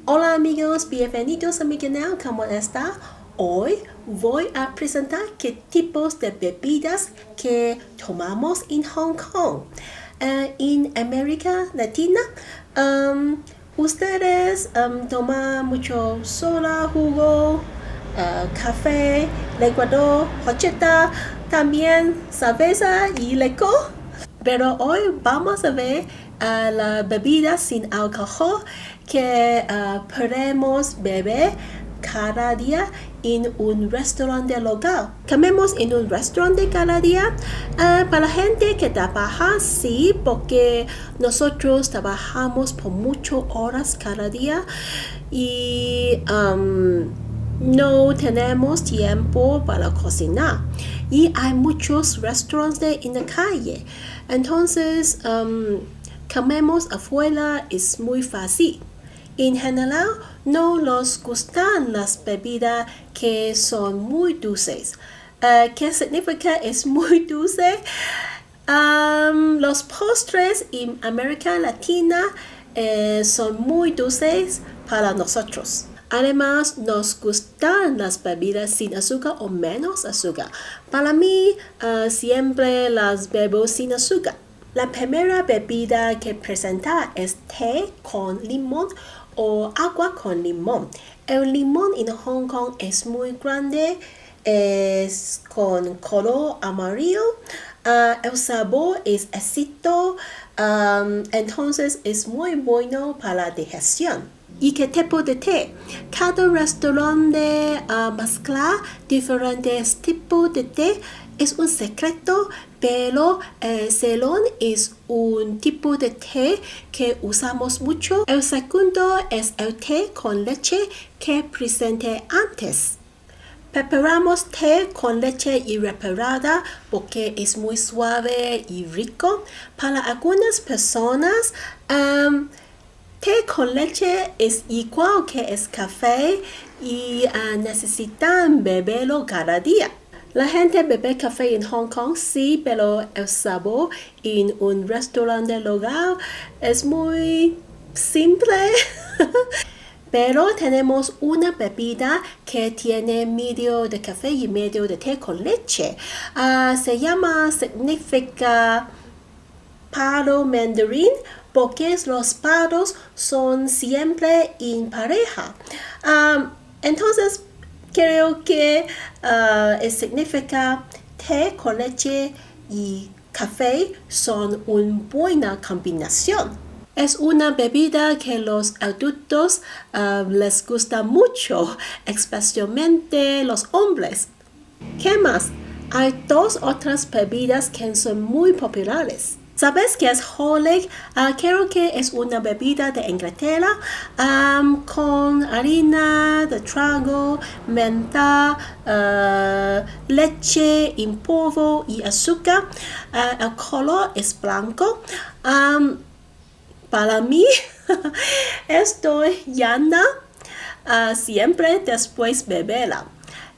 Hola amigos, bienvenidos a mi canal, ¿cómo está? Hoy voy a presentar qué tipos de bebidas que tomamos en Hong Kong. En América Latina, ustedes toman mucho soda, jugo, café, licuado, horchata, también cerveza y licor. Pero hoy vamos a ver las bebidas sin alcohol que podemos beber cada día en un restaurante local. Comemos en un restaurante cada día. Para la gente que trabaja, sí, porque nosotros trabajamos por muchas horas cada día y no tenemos tiempo para cocinar y hay muchos restaurantes en la calle. Entonces, comemos afuera es muy fácil. En general, no nos gustan las bebidas que son muy dulces. ¿Qué significa es muy dulce? Los postres en América Latina son muy dulces para nosotros. Además, nos gustan las bebidas sin azúcar o menos azúcar. Para mí, siempre las bebo sin azúcar. La primera bebida que presenta es té con limón o agua con limón. El limón en Hong Kong es muy grande, es con color amarillo. El sabor es ácido, entonces es muy bueno para la digestión. ¿Y qué tipo de té? Cada restaurante mezcla diferentes tipos de té. Es un secreto, pero el Ceylon es un tipo de té que usamos mucho. El segundo es el té con leche que presenté antes. Preparamos té con leche evaporada porque es muy suave y rico. Para algunas personas, té con leche es igual que es café y necesitan beberlo cada día. La gente bebe café en Hong Kong, sí, pero el sabor en un restaurante local es muy simple. Pero tenemos una bebida que tiene medio de café y medio de té con leche. Significa paro mandarín porque los paros son siempre en pareja. Entonces, creo que significa té con leche y café son una buena combinación. Es una bebida que los adultos les gusta mucho, especialmente los hombres. ¿Qué más? Hay dos otras bebidas que son muy populares. ¿Sabes qué es Hola? Creo que es una bebida de Inglaterra con harina de trigo, menta, leche en polvo y azúcar. El color es blanco. Para mí, estoy llana siempre después beberla.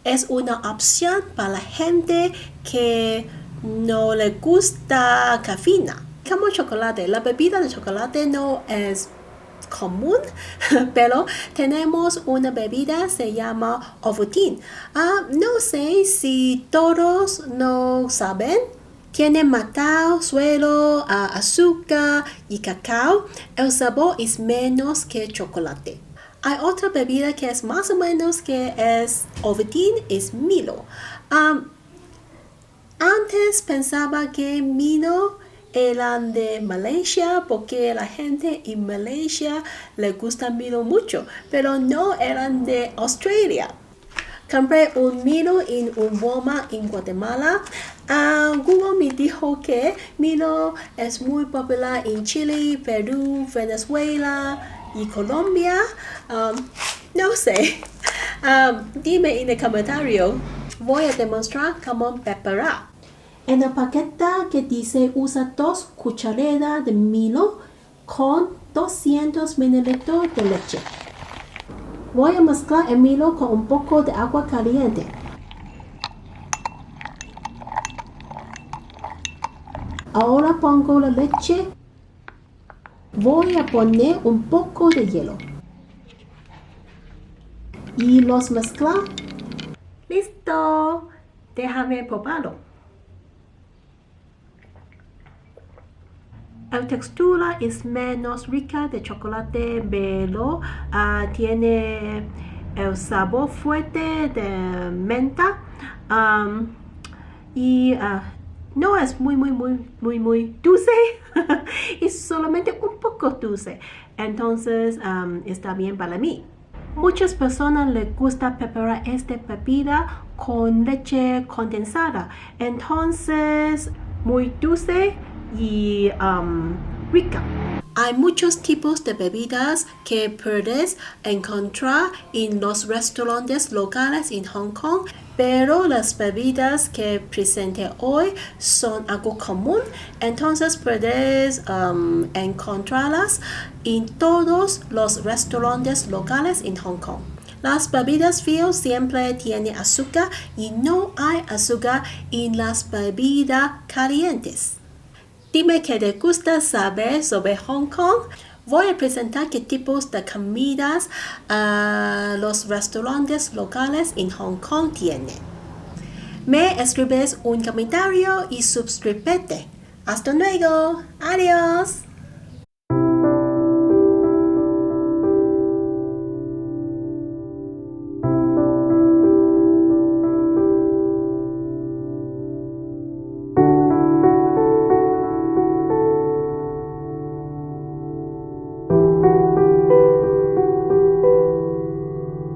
Es una opción para la gente que no le gusta cafeína. Como chocolate, la bebida de chocolate no es común, pero tenemos una bebida se llama Ovaltine. No sé si todos no saben. Tiene matao, suelo, azúcar y cacao. El sabor es menos que chocolate. Hay otra bebida que es más o menos que es Ovaltine, es Milo. Antes pensaba que Milo eran de Malaysia porque la gente en Malaysia le gusta Milo mucho, pero no eran de Australia. Compré un Milo en un Walmart en Guatemala. Google me dijo que Milo es muy popular en Chile, Perú, Venezuela y Colombia. No sé. Dime en el comentario. Voy a demostrar cómo preparar. En el paquete que dice usa 2 cucharadas de Milo con 200 mililitros de leche. Voy a mezclar el Milo con un poco de agua caliente. Ahora pongo la leche. Voy a poner un poco de hielo. y los mezcla. ¡Listo! Déjame probarlo. La textura es menos rica de chocolate, pero tiene el sabor fuerte de menta y no es muy dulce. Es solamente un poco dulce. Entonces está bien para mí. Muchas personas les gusta preparar esta bebida con leche condensada. Entonces, muy dulce y rica. Hay muchos tipos de bebidas que puedes encontrar en los restaurantes locales en Hong Kong, pero las bebidas que presenté hoy son algo común, entonces puedes encontrarlas en todos los restaurantes locales en Hong Kong. Las bebidas frías siempre tienen azúcar y no hay azúcar en las bebidas calientes. Dime qué te gusta saber sobre Hong Kong. Voy a presentar qué tipos de comidas los restaurantes locales en Hong Kong tienen. Me escribes un comentario y suscríbete. Hasta luego. Adiós.